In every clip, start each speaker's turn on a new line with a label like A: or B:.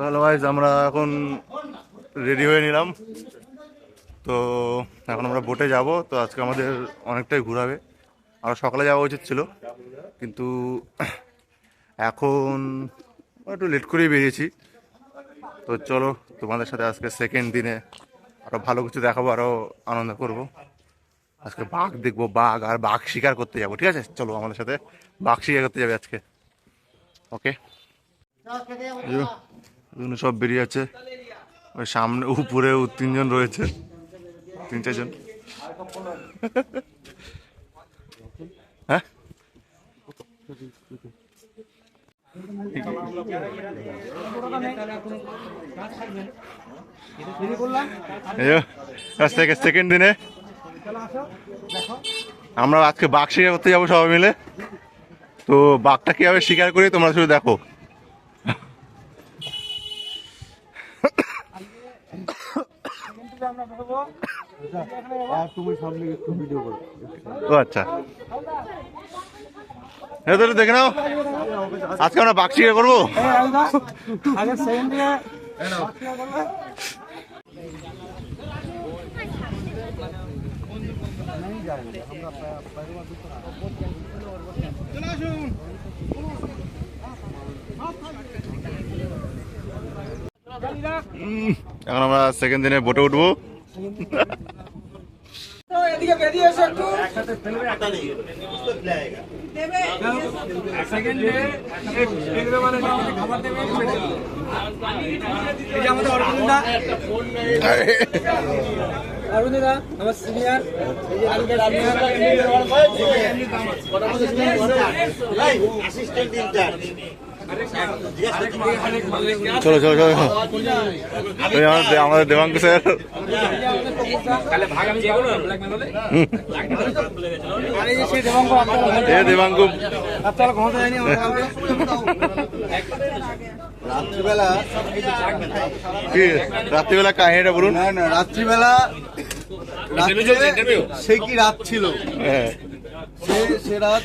A: Hello guys, আমরা এখন ready হয়ে নিলাম। তো এখন আমরা বোটে যাব। তো আজকে আমাদের অনেকটাই ঘোরাবে, আর সকালে যাওয়া উচিত ছিল, কিন্তু এখন একটু লেট করেই বেরিয়েছি। তো চলো, তোমাদের সাথে আজকে সেকেন্ড দিনে আরও ভালো কিছু দেখাবো, আরও আনন্দ করব। আজকে বাঘ দেখবো, বাঘ আর বাঘ শিকার করতে যাবো। ঠিক আছে, চলো আমাদের সাথে বাঘ শিকার করতে যাবে আজকে। ওকে, সব বেরিয়ে আছে। ওই সামনে উপরে 3জন রয়েছে, 3-4 জন। হ্যাঁ, সেকেন্ড দিনে আমরা আজকে বাঘ শিকার করতে যাবো সবাই মিলে। তো বাঘটা কিভাবে শিকার করি তোমরা শুধু দেখো। ও আচ্ছা, দেখে নাও, আজকে আমরা বাঘ শিকার করবো। এখন আমরা সেকেন্ড দিনে বোটে উঠবো।
B: অরুণিদা আমার সিনিয়র,
C: অ্যাসিস্ট্যান্ট ইনচার্জ।
A: চলো চলো চলো, আমাদের দেবাঙ্কু স্যার। দেবাঙ্কু
C: রাত্রিবেলা
A: কি, রাত্রিবেলা কাহিনীটা বলুন।
C: না না, রাত্রিবেলা সে কি রাত ছিল, সে রাত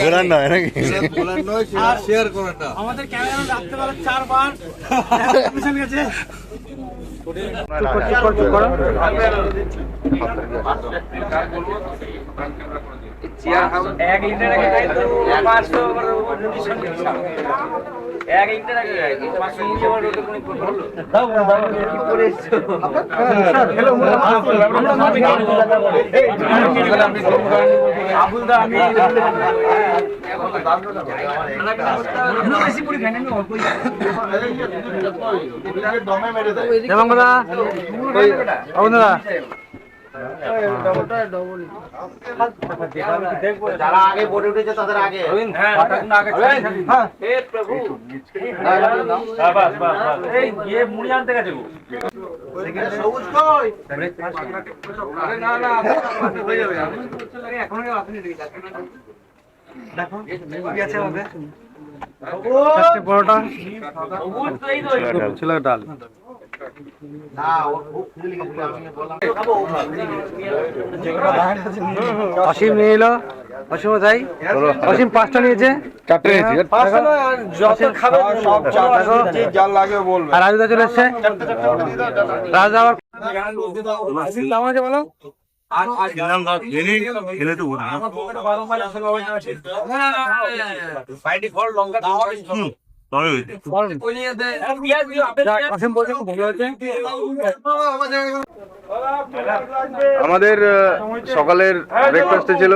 A: ঘোরার নয় নাকি,
C: বলার নয়, সে রাত শেয়ার করার না।
B: আমাদের ক্যামেরা রাত্রেবেলা 4 বার মিশন গেছে।
C: যারা আগে বোটে উঠেছে তাদের আগে
B: মুড়ি আনতে গেছে।
C: সবুজ কই
B: পরোটা
A: ছিল ডাল।
B: অসীম নিয়ে এলো, অসীম যাই, অসীম 5টা নিয়েছে,
A: 4টে নিয়েছি।
B: আর রাজুদা চলে এসছে। রাজা আবার কেমন আছে বলো?
A: আমাদের সকালের ব্রেকফাস্টে ছিল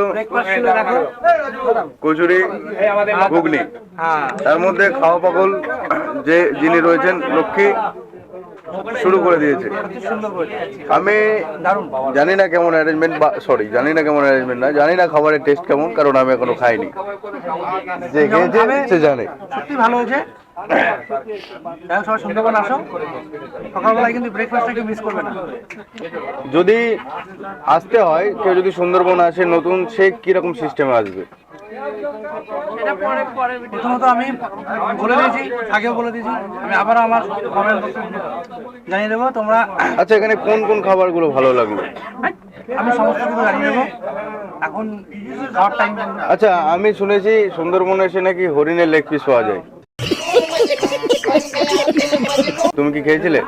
A: কচুরি, ঘুগনি। তার মধ্যে খাওয়া পাগল যিনি রয়েছেন লক্ষ্মী শুরু করে দিয়েছে। আমি জানি না কেমন অ্যারেঞ্জমেন্ট, জানি না কেমন অ্যারেঞ্জমেন্ট না, জানি না খাবারের টেস্ট কেমন, কারণ আমি এখনো খাইনি। যে খেয়েছে সে জানে।
B: সত্যি ভালো হয়েছে। সবাই সুন্দরবন আসো, সকালবেলায় কিন্তু ব্রেকফাস্টটা মিস করবে না।
A: যদি আসতে হয়, কেউ যদি সুন্দরবন আসে নতুন, সে কিরকম সিস্টেমে আসবে?
B: প্রথমত আমি বলে দিয়েছি, আগেও বলে দিয়েছি, আমি আবারও আমার কমেন্ট বক্সে জানিয়ে দেবো তোমরা।
A: আচ্ছা, এখানে কোন কোন খাবারগুলো ভালো লাগলো?
B: আমি সমস্ত কিছু জানিয়ে দেবো এখন খাওয়ার টাইম।
A: আচ্ছা, আমি শুনেছি সুন্দরবনে এসে নাকি হরিণের লেগ পিস পাওয়া যায়। তুমি কি খেয়েছিলে?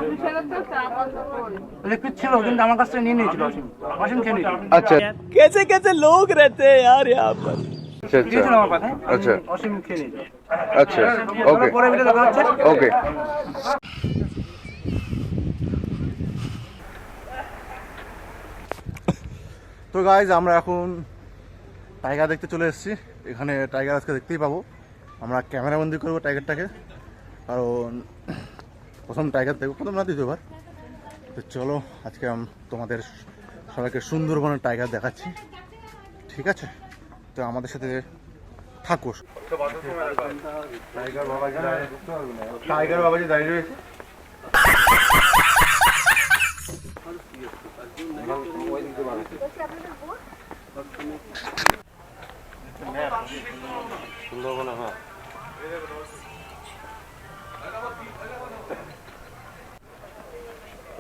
B: লিকুইড ছিল কিন্তু আমার কাছ থেকে নিয়ে নিয়েছিল অসীম। অসীম খেয়ে নিয়েছিল।
A: আচ্ছা
D: कैसे कैसे लोग रहते हैं यार यहाँ पर।
A: আচ্ছা আচ্ছা
B: দিয়েছিল আমার পাতে।
A: আচ্ছা
B: অসীম খেয়ে নিয়েছিল।
A: আচ্ছা ওকে
B: পরে ভিডিও দেখা হচ্ছে।
A: ওকে।
E: তো গাইজ আমরা এখন টাইগার দেখতে চলে এসেছি। এখানে টাইগার আজকে দেখতেই পাবো। আমরা ক্যামেরাবন্দি করবো টাইগারটাকে, কারণ প্রথম টাইগার দেখবো, প্রথম না দ্বিতীয়বার। তো চলো আজকে তোমাদের সবাইকে সুন্দরবনের টাইগার দেখাচ্ছি, ঠিক আছে? তো আমাদের সাথে থাকো।
A: টাইগার বাবাজি দাঁড়িয়ে রয়েছে।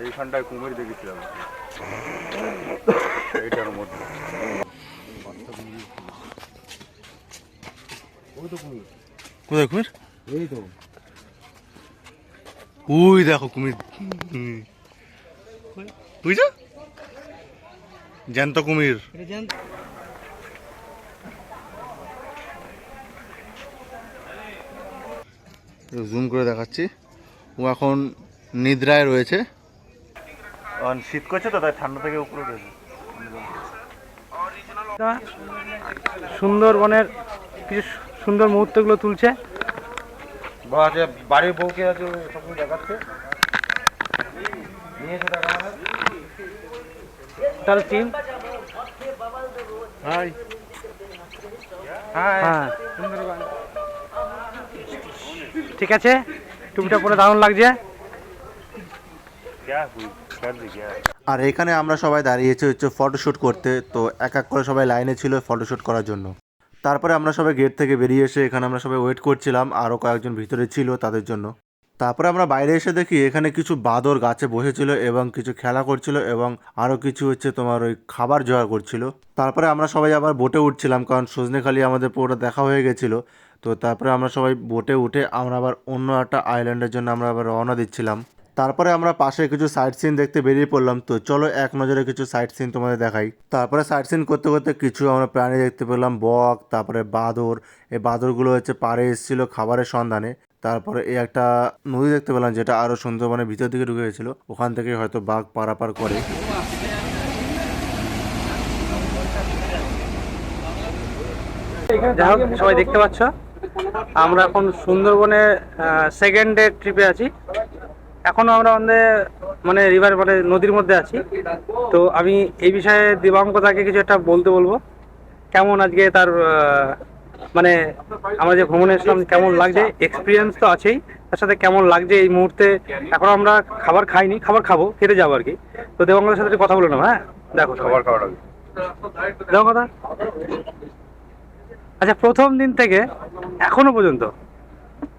A: এইখানটায় কুমির দেখেছিলাম এইটার মধ্যে।
E: কোথায় কুমির? এই তো ওই দেখো কুমির, বুঝছো? জ্যান্ত কুমির। জুম করে দেখাচ্ছি, ও এখন নিদ্রায় রয়েছে। শীত করছে তো, তাই ঠান্ডা থেকে উপরে রয়েছে।
B: সুন্দরবনের কিছু সুন্দর মুহূর্তগুলো তুলছে।
A: বাড়ির বউকে আছে সব দেখাচ্ছে।
B: তার টিম
E: হাই
B: হ্যাঁ ঠিক আছে, টুপিটা পরে দারুণ লাগছে।
E: আর এখানে আমরা সবাই দাঁড়িয়েছি হচ্ছে ফটোশ্যুট করতে। তো এক এক করে সবাই লাইনে ছিল ফটোশ্যুট করার জন্য। তারপরে আমরা সবাই গেট থেকে বেরিয়ে এসে এখানে আমরা সবাই ওয়েট করছিলাম, আরও কয়েকজন ভিতরে ছিল তাদের জন্য। তারপরে আমরা বাইরে এসে দেখি এখানে কিছু বাঁদর গাছে বসেছিল এবং কিছু খেলা করছিল এবং আরও কিছু হচ্ছে তোমার ওই খাবার জোগাড় করছিল। তারপরে আমরা সবাই আবার বোটে উঠছিলাম, কারণ সজনেখালি আমাদের পুরোটা দেখা হয়ে গেছিলো। তো তারপরে আমরা সবাই বোটে উঠে আমরা আবার অন্য একটা আইল্যান্ডের জন্য আমরা আবার রওনা দিচ্ছিলাম। তারপরে আমরা পাশে কিছু সাইট সিন দেখতে বেরিয়ে পড়লাম। তো চলো এক নজরে কিছু সাইট সিন তোমাদের দেখাই। তারপরে সাইট সিন করতে করতে কিছু আমরা প্রাণী দেখতে পেলাম, বক, তারপরে বাঁদর। এই বাঁদরগুলো হচ্ছে পাড়ে এসেছিল খাবারের সন্ধানে। তারপরে এই একটা নদী দেখতে পেলাম, যেটা আরও সুন্দরবনের ভিতর দিকে ঢুকে গেছিলো, ওখান থেকে হয়তো বাঘ পারাপার করে।
B: যাই হোক, সবাই দেখতে পাচ্ছ আমরা এখন সুন্দরবনে সেকেন্ড ডে ট্রিপে আছি। এখনো আমরা মানে রিভার মানে নদীর মধ্যে আছি। তো আমি এই বিষয়ে দিবাঙ্কতাকে কিছু একটা বলবো, কেমন আজকে তার মানে আমরা যে ভ্রমণে এসলাম কেমন লাগছে, এক্সপিরিয়েন্স তো আছেই, তার সাথে কেমন লাগছে এই মুহূর্তে। এখন আমরা খাবার খাইনি, খাবার খাবো, খেতে যাবো আর কি। তো দেবাঙ্কতার সাথে একটু কথা বলে নেব। হ্যাঁ দেখো
A: খাবার খাওয়ার আগে
B: দেবাঙ্কতা, আচ্ছা প্রথম দিন থেকে এখনো পর্যন্ত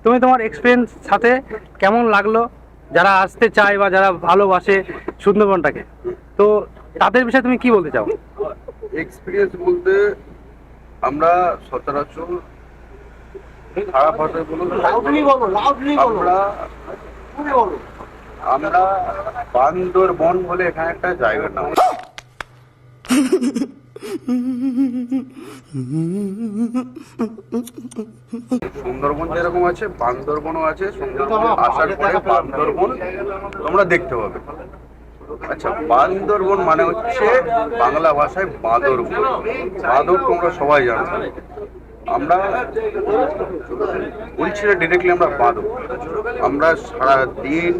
B: তুমি তোমার এক্সপিরিয়েন্স সাথে কেমন লাগলো, যারা আসতে চায় বা যারা ভালোবাসে সুন্দরবনটাকে, তো তাদের বিষয়ে তুমি কি বলতে চাও?
A: এক্সপিরিয়েন্স বলতে আমরা সচরাচর খারাপ ভাষায় বলুন, আমরা বান্দরবন বলে এখানে একটা জায়গার নাম। সুন্দরবন যেরকম আছে বান্দরবনও আছে। সুন্দরবন আসার পরে বান্দরবন তোমরা দেখতে পাবে। আচ্ছা, বান্দরবন মানে হচ্ছে বাংলা ভাষায় বাঁদরবন। বাঁদর তোমরা সবাই জানো। আমরা বলছি না ডিরেক্টলি আমরা বাঁদর। আমরা সারাদিন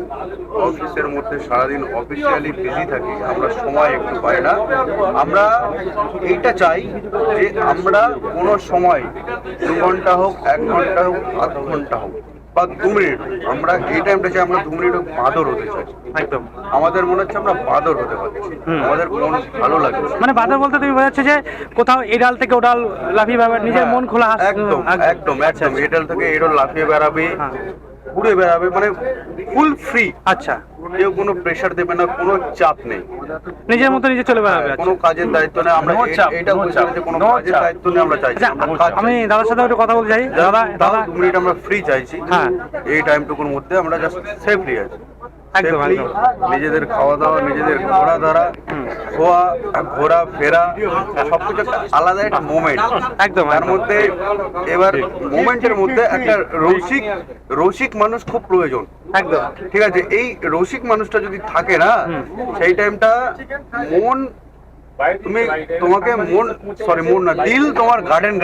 A: অফিসের মধ্যে সারাদিন অফিসিয়ালি বিজি থাকি, আমরা সময় একটু পাই না। আমরা এইটা চাই যে আমরা কোনো সময় 2 ঘন্টা হোক, 1 ঘন্টা হোক, আধ ঘন্টা হোক বা 2 মিনিট, আমরা এই টাইমটা চাই আমরা 2 মিনিট বাঁদর হতে চাই।
B: একদম
A: আমাদের মনে হচ্ছে আমরা বাঁদর হতে পারি, আমাদের মন ভালো লাগে।
B: মানে বাঁদর বলতে তুমি বোঝাচ্ছ যে কোথাও এই ডাল থেকে ও ডাল লাফিয়ে বেড়াবে, নিজের মন খোলা।
A: একদম একদম একদম, এডাল থেকে এডাল লাফিয়ে বেড়াবে, ঘুরে বেড়াবে, মানে ফুল ফ্রি।
B: আচ্ছা,
A: কেউ কোনো প্রেশার দেবে না, কোনো চাপ নেই,
B: নিজের মতো নিজে চলে বেড়াবে।
A: কোনো কাজের দায়িত্ব নেই। আমরা এটা বলছিলাম যে কোনো কাজের দায়িত্ব নেই, আমরা চাইছি।
B: আমি দাদার সাথে একটু কথা বলতে চাই। দাদা
A: 2 মিনিট আমরা ফ্রি চাইছি।
B: হ্যাঁ,
A: এই টাইমটুকুর মধ্যে আমরা জাস্ট সেফলি আছি।
B: একদম,
A: safely,
B: একদম।
A: নিজেদের খাওয়া দাওয়া, নিজেদের ঘোরা ধরা, শোয়া, ঘোরা ফেরা, সবকিছু একটা আলাদা একটা মোমেন্ট।
B: একদম,
A: তার
B: একদম।
A: মধ্যে এবার মোমেন্টের মধ্যে একটা রসিক মানুষ খুব প্রয়োজন।
B: একদম।
A: ঠিক আছে, এই রসিক মানুষটা যদি থাকে না, সেই টাইমটা তোমাকে মন না, দিল তোমার গার্ডেন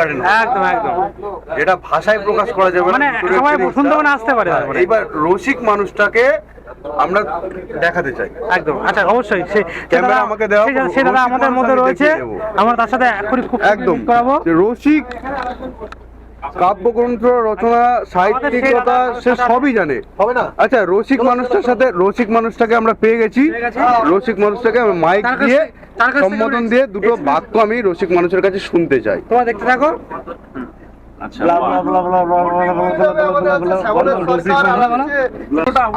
B: একদম, একদম।
A: যেটা ভাষায় প্রকাশ করা যাবে না।
B: মানে
A: ভিতরের
B: সবাই
A: feelings টা।
B: সুন্দরবনে আসতে পারে তারপরে।
A: এইবার রসিক মানুষটাকে আমরা দেখাতে চাই।
B: একদম, আচ্ছা, অবশ্যই
A: ক্যামেরা আমাকে দেওয়া,
B: সে দাদা
A: রসিক
B: আমাদের
A: মানুষ
B: মধ্যে
A: আমি
B: রয়েছে,
A: দেখিয়ে দেবো।
B: আমরা তার সাথে এখনই খুব
A: একদম
B: করাবো।
A: রসিক, কাব্যগ্রন্থ রচনা, সাহিত্যিকতা সে সবই জানে। আচ্ছা, রসিক মানুষটাকে আমরা পেয়ে গেছি। রসিক মানুষটাকে আমি মাইক
B: তার কাছ
A: দিয়ে
B: থেকে- তার কাছ থেকে
A: সম্বোধন দিয়ে দুটো বাক্য আমি রসিক মানুষের কাছে শুনতে চাই।
B: তোমরা দেখতে থাকো।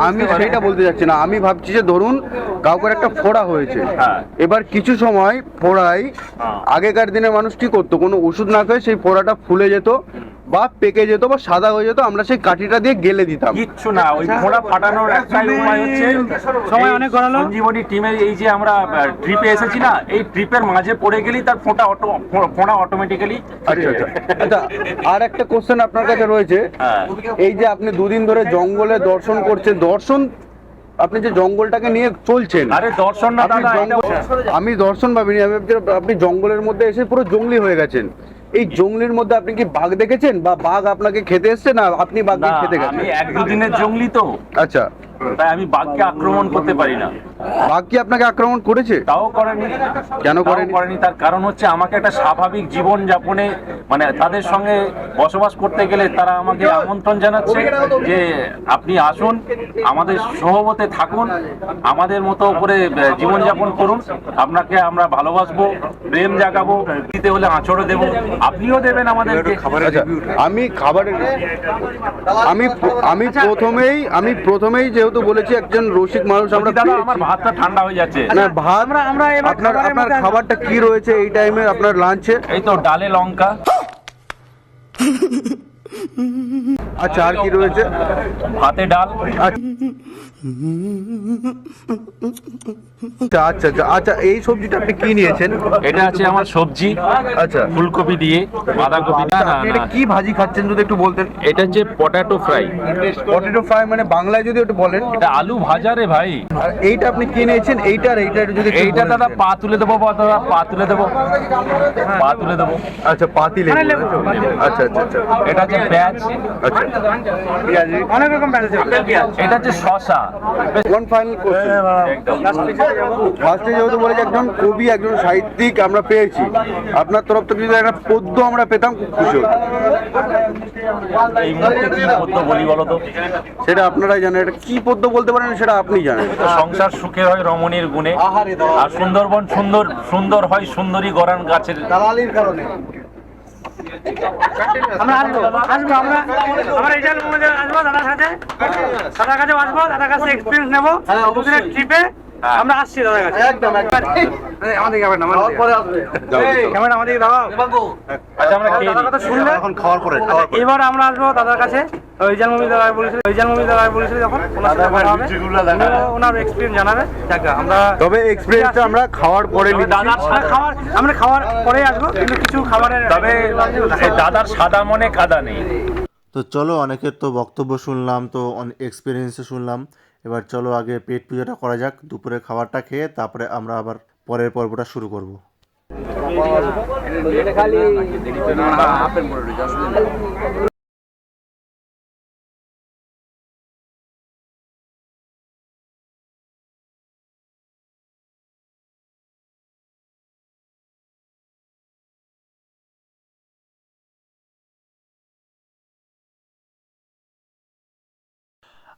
A: আমি সেইটা বলতে যাচ্ছি না, আমি ভাবছি যে ধরুন কাউকে একটা ফোড়া হয়েছে, এবার কিছু সময় ফোড়ায় আগেকার দিনের মানুষ কি করতো, কোনো ওষুধ না খেয়ে সেই ফোড়াটা ফুলে যেত বা পেকে যেত বা সাদা হয়ে যেত, আমরা সেই কাঠিটা দিয়ে গেলে দিতাম।
F: কিচ্ছু না, ওই ফোঁড়া ফাটানোর একটাই উপায় হচ্ছে
B: সময়
F: এই
B: অনেক গড়ালো।
F: সঞ্জীবনী টিমের এই যে আমরা ট্রিপে এসেছি না, এই ট্রিপের মাঝে পড়ে গেলেই তার ফোঁড়া অটোমেটিক্যালি।
A: আচ্ছা আচ্ছা আচ্ছা, আর একটা কোশ্চেন আপনার কাছে রয়েছে।
F: হ্যাঁ।
A: এই যে আপনি দুদিন ধরে জঙ্গলে দর্শন করছেন, আপনি যে জঙ্গলটাকে নিয়ে চলছেন,
F: আরে দর্শন না
A: আপনি
F: দাদা,
A: আমি দর্শন ভাবিনি, আমি ভাবছি আপনি জঙ্গলের মধ্যে এসে পুরো জঙ্গলি হয়ে গেছেন। এই জঙ্গলির মধ্যে আপনি কি বাঘ দেখেছেন, বা বাঘ আপনাকে খেতে এসছে, না আপনি বাঘকে
F: না,
A: খেতে
F: আমি
A: গেছেন?
F: 1-2 দিনের জঙ্গলি তো,
A: আচ্ছা,
F: তাই আমি বাঘকে আক্রমণ করতে পারি না।
A: বাঘ কি আপনাকে আক্রমণ করেছে?
F: তাও করেনি।
A: কেন
F: তাও
A: করেনি?
F: করেনি, তার কারণ হচ্ছে আমাকে একটা স্বাভাবিক জীবন যাপনে, মানে তাদের সঙ্গে বসবাস করতে গেলে তারা আমাকে আমন্ত্রণ জানাচ্ছে যে আপনি আসুন, আমাদের সহবতে থাকুন, আমাদের মতো করে জীবনযাপন করুন, আপনাকে আমরা ভালোবাসবো, প্রেম জাগাবো, দিতে হলে আঁচড়ও দেবো, আপনিও দেবেন আমাদেরকে।
A: আচ্ছা, আমি প্রথমেই যেহেতু বলেছি একজন রসিক মানুষ আমরা
F: দাদা,
A: পেয়েছি।
F: আমার ভাতটা ঠান্ডা হয়ে যাচ্ছে।
A: না, ভাত
B: আমরা এবার
A: আপনার
B: খাবারের মধ্যে আসবো।
A: খাবারটা কি রয়েছে এই টাইমে আপনার লাঞ্চে?
F: এই তো ডালে লঙ্কা।
A: আচ্ছা, আর কি রয়েছে?
F: ভাতে ডাল।
A: আচ্ছা আচ্ছা আচ্ছা, এই সবজিটা আপনি কি নিয়েছেন?
F: এটা আছে আমার সবজি,
A: আচ্ছা,
F: ফুলকপি দিয়ে, বাঁধাকপি না,
A: আপনি এটা কি ভাজি খাচ্ছেন যদি একটু বলতেন?
F: এটা হচ্ছে পটেটো ফ্রাই।
A: পটেটো ফ্রাই মানে বাংলায় যদি একটু বলেন।
F: এটা আলু ভাজা রে ভাই।
A: আর এইটা আপনি কি নিয়েছেন? এইটা একটু যদি একটু
F: এইটা
A: বলে
F: দাদা
A: দিতেন।
F: পা তুলে দেবো, দাদা পা তুলে দেবো, পা তুলে দেবো।
A: আচ্ছা, পাতি লেবু।
B: মানে লেবু।
A: আচ্ছা আচ্ছা আচ্ছা
F: এটা হচ্ছে পেঁয়াজ।
A: আচ্ছা, পেঁয়াজি।
B: অনেক রকম ব্যাচ আছে।
F: এটা হচ্ছে শসা।
A: One final question.
F: একদম।
A: ফার্স্টে যেহেতু বলেছি একজন কবি, একজন সাহিত্যিক আমরা পেয়েছি, আপনার তরফ থেকে যদি একটা পদ্য আমরা পেতাম খুব খুশি হতাম।
F: এই মুহূর্তে কি করতে বলি বলো তো?
A: সেটা আপনারাই জানেন, এটা কি পদ্য বলতে পারেন সেটা আপনি জানেন।
F: তো সংসার সুখে হয় রমণীর গুণে, আর সুন্দরবন সুন্দর হয় সুন্দরী গরান গাছের।
A: দালালির কারণে।
B: আমরা আসবো আমরা রেজাল্ট মধ্যে আসবো দাদার কাছে আসবো, দাদার কাছে এক্সপিরিয়েন্স নেবো দুদিনের ট্রিপে। আমরা আসছি দাদার কাছে। একদম আমাদের ক্যামেরা আমাদের দাও।
F: আচ্ছা, আমরা খেয়ে
B: দাদার
F: নিই।
B: কথা শুনলে
A: এখন খাওয়ার পরে
B: এবার আমরা আসবো দাদার কাছে। ওইজাল মুভি দাদা বলেছিল যখন ওনার সাথে কথা হবে, ওনার এক্সপিরিয়েন্স জানাবে। যাক, আমরা
A: তবে এক্সপিরিয়েন্সটা আমরা খাওয়ার পরে নিচ্ছি।
B: আমরা খাওয়ার পরে আসবো, কিন্তু কিছু খাবারের
F: তবে এই দাদার সাদা মনে কাদা নেই।
E: তো চলো, অনেকের তো বক্তব্য শুনলাম, তো অনেক এক্সপিরিয়েন্সও শুনলাম। এবার চলো আগে পেট পুজোটা করা যাক, দুপুরে খাবারটা খেয়ে তারপরে আমরা আবার পরের পর্বটা শুরু করব।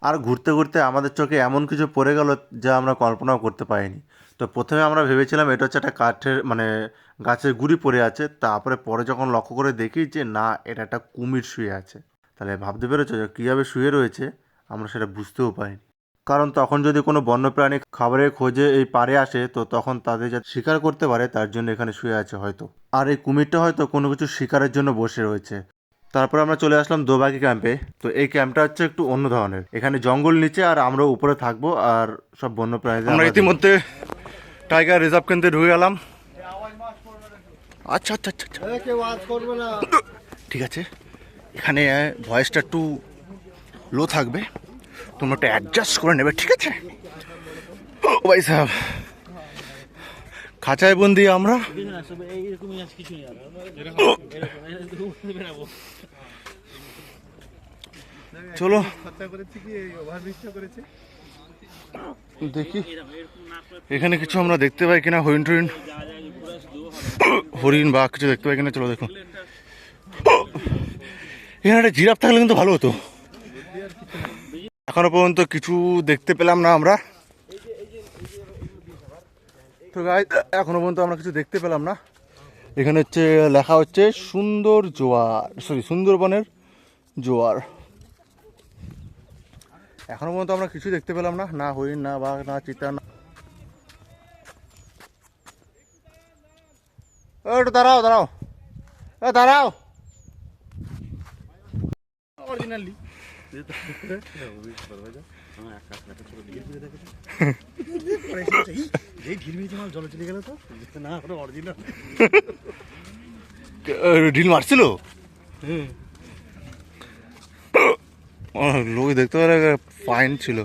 E: আর ঘুরতে ঘুরতে আমাদের চোখে এমন কিছু পড়ে গেল যা আমরা কল্পনাও করতে পারিনি। তো প্রথমে আমরা ভেবেছিলাম এটা হচ্ছে একটা কাঠের মানে গাছের গুঁড়ি পড়ে আছে, তারপরে পরে যখন লক্ষ্য করে দেখি যে না, এটা একটা কুমির শুয়ে আছে। তাহলে ভাবতে পেরেছো যে কীভাবে শুয়ে রয়েছে, আমরা সেটা বুঝতেও পারিনি। কারণ তখন যদি কোনো বন্যপ্রাণী খাবারের খোঁজে এই পাড়ে আসে, তো তখন তাদের যাতে শিকার করতে পারে তার জন্য এখানে শুয়ে আছে হয়তো। আর এই কুমিরটা হয়তো কোনো কিছু শিকারের জন্য বসে রয়েছে। তারপর আমরা চলে আসলাম দোবাকি ক্যাম্পে। তো এই ক্যাম্পটা হচ্ছে একটু অন্য ধরনের, এখানে জঙ্গল নিচে আর আমরা উপরে থাকবো আর সব বন্য প্রাণী।
A: আমরা ইতিমধ্যে টাইগার রিজার্ভ কেন্দ্রে ঢুকে গেলাম। আচ্ছা আচ্ছা আচ্ছা আচ্ছা, ঠিক আছে, এখানে ভয়েসটা একটু লো থাকবে, তোমরা একটু অ্যাডজাস্ট করে নেবে, ঠিক আছে? ও ভাই সাহেব, খাঁচায় বন্দি আমরা। চলো দেখি এখানে কিছু আমরা দেখতে পাই কিনা, হরিণ টরিণ, হরিণ বা কিছু দেখতে পাই কিনা। চলো দেখুন, এখানে একটা জিরাফ থাকলে কিন্তু ভালো হতো। এখনো পর্যন্ত কিছু দেখতে পেলাম না আমরা। তো গাইস, এখনো পর্যন্ত আমরা কিছু দেখতে পেলাম না। এখানে হচ্ছে লেখা হচ্ছে সুন্দর জোয়ার, সরি সুন্দরবনের জোয়ার। এখনো পর্যন্ত আমরা কিছু দেখতে পেলাম না, না হরিণ, না বাঘ, না চিতা, না। একটু দাঁড়াও দাঁড়াও, দাঁড়াও। অরিজিনালি ঢিল মারছিল, লোক দেখতে পারে, ফাইন ছিল।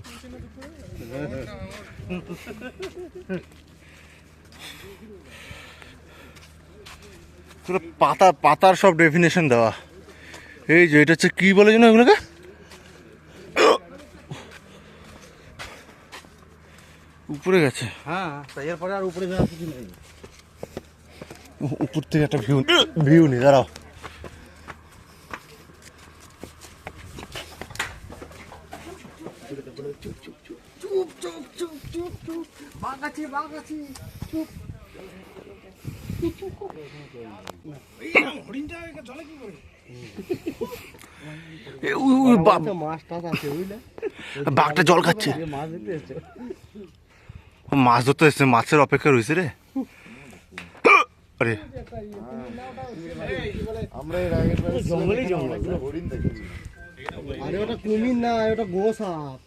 A: পাতা পাতার সব ডেফিনেশন দেওয়া। এই যে এটা হচ্ছে কি বলে যেন এগুলোকে, উপরে গেছে।
B: হ্যাঁ, এরপরে আর উপরে যাওয়ার কিছু নেই।
A: উপর থেকে একটা ভিউ নেই, দাঁড়াও। বাঘটা জল খাচ্ছে, মাছ ধরতে এসছে, মাছের অপেক্ষা রয়েছে রে। আরে
B: আরে ওটা কুমির না, ওটা গোসাপ।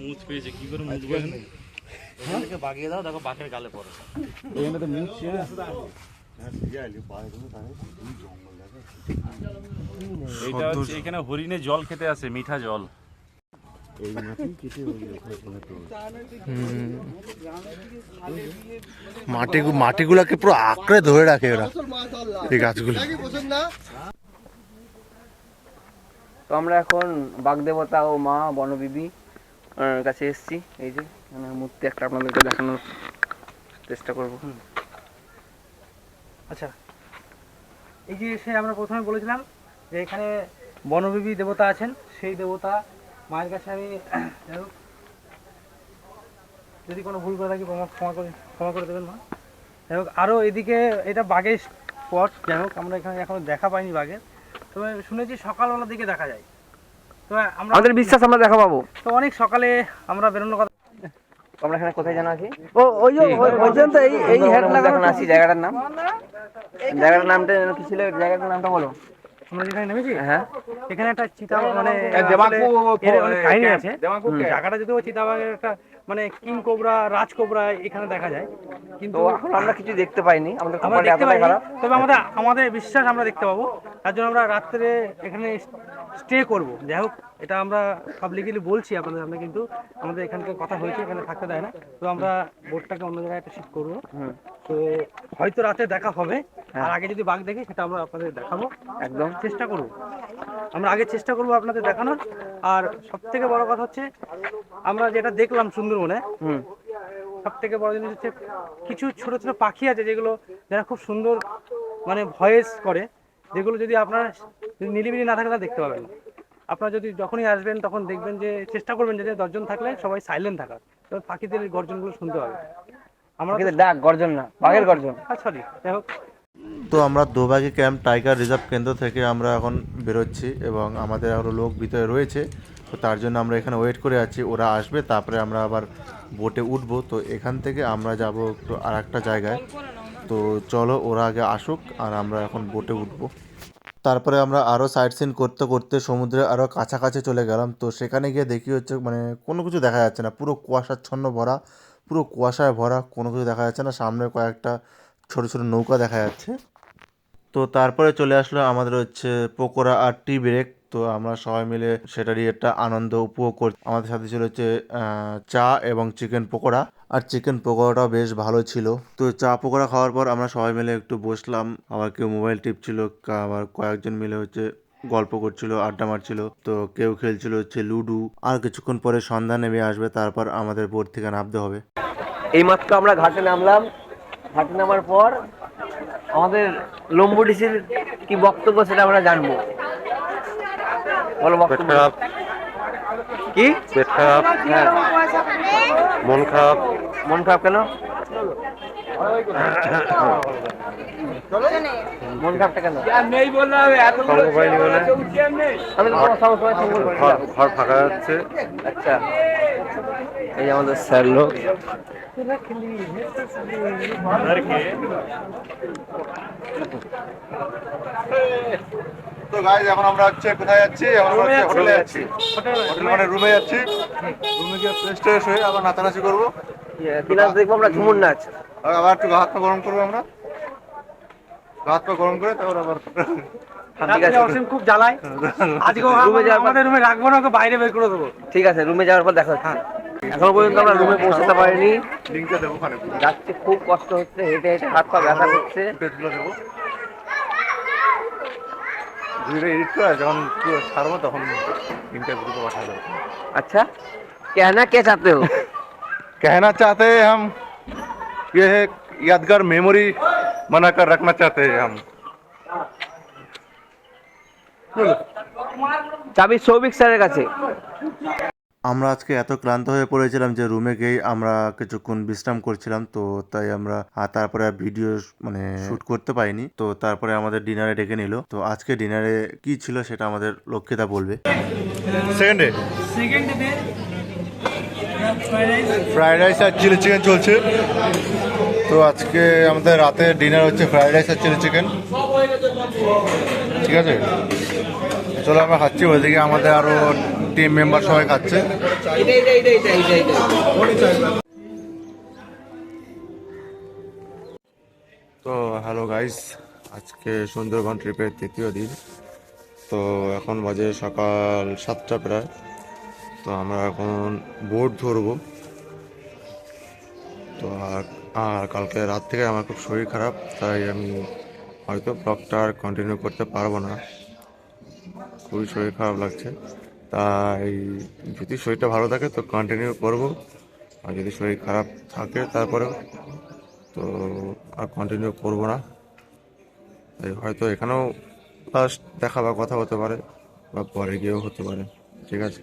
B: মুছ পেয়েছে, কি করে মুছ পেয়েছে? বাগিয়ে দাও, দেখো বাঘের গালে পড়ে। এখানে তো মুছ ছিল।
F: এইটা হচ্ছে এখানে হরিণে জল খেতে আসে, মিঠা জল।
A: মাটিগুলাকে পুরো আঁকড়ে ধরে রাখে ওরা, এই গাছগুলো।
G: তো আমরা এখন বাগদেবতা ও মা বনবিবি কাছে এসেছি। এই যে মূর্তি একটা আপনাদেরকে দেখানোর চেষ্টা করব।
B: আচ্ছা, এই যে সে আমরা প্রথমে বলেছিলাম যে এখানে বনবিবি দেবতা আছেন, সেই দেবতা মায়ের কাছে আমি যাই হোক, যদি কোনো ভুল করে থাকি ক্ষমা করে দেবেন মা। যাই হোক, আরও এদিকে এটা বাঘের স্পট, যাই হোক আমরা এখানে এখনো দেখা পাইনি বাঘের, তবে শুনেছি সকালবেলার দিকে দেখা যায়। তো আমরা
G: আমাদের বিশ্বাস আমরা দেখা পাবো।
B: তো অনেক সকালে আমরা বেরোনোর কথা।
G: আমরা এখানে কোথায় জানা আছি?
B: ওই যে পর্যন্ত এই হেড
G: এখন আসি জায়গাটার নামটা যেন কি ছিল? জায়গাটার নামটা বলো।
B: আমরা যেখানে নেমেছি,
G: হ্যাঁ,
B: এখানে একটা চিতা মানে অনেক কাহিনী আছে। জায়গাটা যদিও চিতাবাঘের একটা মানে কিং কোবরা, রাজ কোবরা এখানে দেখা যায়, কিন্তু
G: এখন আমরা কিছু দেখতে পাইনি। আমাদের
B: আমরা দেখতে পাই, তবে আমাদের বিশ্বাস আমরা দেখতে পাবো। তার জন্য আমরা রাত্রে এখানে স্টে করব। যাই হোক, এটা আমরা পাবলিকলি বলছি আপনাদের সামনে, কিন্তু আমাদের এখানকার কথা হয়েছে, এখানে থাকতে দেয় না। তো আমরা বোটটাকে অন্য জায়গায় একটা শিফট করবো। তো হয়তো রাতে দেখা হবে, আর আগে যদি বাঘ দেখি সেটা আমরা আপনাদের দেখাবো।
G: একদম
B: চেষ্টা করবো, আমরা আগে চেষ্টা করবো আপনাদের দেখানোর। আর সব থেকে বড় কথা হচ্ছে আমরা যেটা দেখলাম সুন্দরবনে, সব থেকে বড় জিনিস হচ্ছে কিছু ছোট ছোট পাখি আছে যেগুলো যারা খুব সুন্দর মানে ভয়েস করে, যেগুলো যদি আপনারা যদি নিরিবিলি না থাকে তা দেখতে পাবেন না। আপনারা যদি যখনই আসবেন তখন দেখবেন যে চেষ্টা করবেন যে 10 জন থাকলে সবাই সাইলেন্ট থাকার, তবে পাখিদের গর্জনগুলো শুনতে পাবে। আমরা
G: ডাক, গর্জন না, বাঘের গর্জন।
B: সরি, যাই হোক।
E: তো আমরা দোবাকি ক্যাম্প টাইগার রিজার্ভ কেন্দ্র থেকে আমরা এখন বেরোচ্ছি এবং আমাদের আরও লোক ভিতরে রয়েছে। তো তার জন্য আমরা এখানে ওয়েট করে আছি, ওরা আসবে তারপরে আমরা আবার বোটে উঠবো। তো এখান থেকে আমরা যাব একটু আর একটা জায়গায়, তো চলো ওরা আগে আসুক আর আমরা এখন বোটে উঠবো। তারপরে আমরা আরও সাইট সিন করতে করতে সমুদ্রে আরও কাছাকাছি চলে গেলাম। তো সেখানে গিয়ে দেখি হচ্ছে মানে কোনো কিছু দেখা যাচ্ছে না, পুরো কুয়াশাচ্ছন্ন ভরা, পুরো কুয়াশায় ভরা, কোনো কিছু দেখা যাচ্ছে না। সামনে কয়েকটা ছোট ছোট নৌকা দেখা যাচ্ছে। তো তারপরে চলে আসলো আমাদের হচ্ছে পকোড়া আর টি ব্রেক। তো আমরা সবাই মিলে সেটারই একটা আনন্দ উপভোগ করছি। আমাদের সাথে ছিল হচ্ছে চা এবং চিকেন পকোড়া, আর চিকেন পকোড়াটাও বেশ ভালো ছিল। তো চা পকোড়া খাওয়ার পর আমরা সবাই মিলে একটু বসলাম, আবার কেউ মোবাইল টিপছিল, আবার কয়েকজন মিলে হচ্ছে গল্প করছিল, আড্ডা মারছিল। তো কেউ খেলছিল হচ্ছে লুডো। আর কিছুক্ষণ পরে সন্ধ্যা নেমে আসবে, তারপর আমাদের বোট থেকে নামতে হবে।
G: এইমাত্র আমরা ঘাটে নামলাম। ঘাটে নামার পর আমাদের লম্বুডিসির কি বক্তব্য সেটা আমরা জানবো। বলো বক্তব্য। কি
B: পেট খারাপ,
G: হ্যাঁ,
B: মন খারাপ।
G: মন খারাপ কেন? মন খারাপটা কেন? আমি তো তোমার সঙ্গে সঙ্গে বলছিলাম।
B: ঘর ফাঁকা যাচ্ছে।
G: আচ্ছা, এই যে আমাদের স্যার লোক।
A: তো গাইজ এখন আমরা হচ্ছে কোথায় যাচ্ছি? এখন আমরা হচ্ছে হোটেলে যাচ্ছি। হোটেল মানে রুমে যাচ্ছি। রুমে গিয়ে ফ্রেশ ট্রেশ হয়ে আবার নাচানাচি করবো।
G: কি নাচ দেখবো আমরা? ঝুমুর নাচ।
A: আর আবার একটু গা হাত পা গরম করবো আমরা। গা হাত পা গরম করে তারপর আবার
G: ঠিক আছে,
B: অসীম খুব জ্বালায়। আজকে
G: রুমে যাওয়ার পর-
B: আমাদের রুমে রাখবো না, ওকে বাইরে বের করে দেবো।
G: ঠিক আছে, রুমে যাওয়ার পর দেখা হচ্ছে। এখনো পর্যন্ত আমরা রুমে পৌঁছাতে পারিনি।
A: লিঙ্কটা দেবো ওখানে।
G: যাচ্ছে, খুব কষ্ট হচ্ছে, হেঁটে হেঁটে হাত পা ব্যথা করছে।
A: ফুটেজগুলো দেবো। ভিডিও এডিট করে যখন পুরো ছাড়বো তখন লিঙ্কটা গ্রুপে পাঠা দেবো।
G: अच्छा, कहना क्या चाहते हो?
A: कहना चाहते हैं हम, ये है यादगार मेमोरी बनाकर रखना चाहते हैं हम।
G: চাবি সৌভিক স্যারের কাছে।
E: আমরা আজকে এত ক্লান্ত হয়ে পড়েছিলাম যে রুমে গিয়েই আমরা কিছুক্ষণ বিশ্রাম করছিলাম। তো তাই আমরা তারপরে ভিডিও মানে শুট করতে পারিনি। তো তারপরে আমাদের ডিনারে ডেকে নিল। তো আজকে ডিনারে কি ছিল সেটা আমাদের লক্ষ্যিতা বলবে।
A: সেকেন্ডে ফ্রাইড রাইস আর চিলি চিকেন চলছে। তো আজকে আমাদের রাতে ডিনার হচ্ছে ফ্রাইড রাইস আর চিলি চিকেন। ঠিক আছে, চলো আমরা খাচ্ছি। ওইদিকে আমাদের আরো টিম মেম্বার সবাই খাচ্ছে। তো হ্যালো গাইস, আজকে সুন্দরবন ট্রিপের তৃতীয় দিন। তো এখন বাজে সকাল 7টা প্রায়। তো আমরা এখন বোট ধরবো। তো আর কালকে রাত থেকে আমার খুব শরীর খারাপ, তাই আমি হয়তো ব্লগটা আর কন্টিনিউ করতে পারবো না। খুবই শরীর খারাপ লাগছে, তাই যদি শরীরটা ভালো থাকে তো কন্টিনিউ করব, আর যদি শরীর খারাপ থাকে তারপরেও তো আর কন্টিনিউ করবো না। তাই হয়তো এখানেও লাস্ট দেখা বা কথা হতে পারে, বা পরে গিয়েও হতে পারে। ঠিক আছে।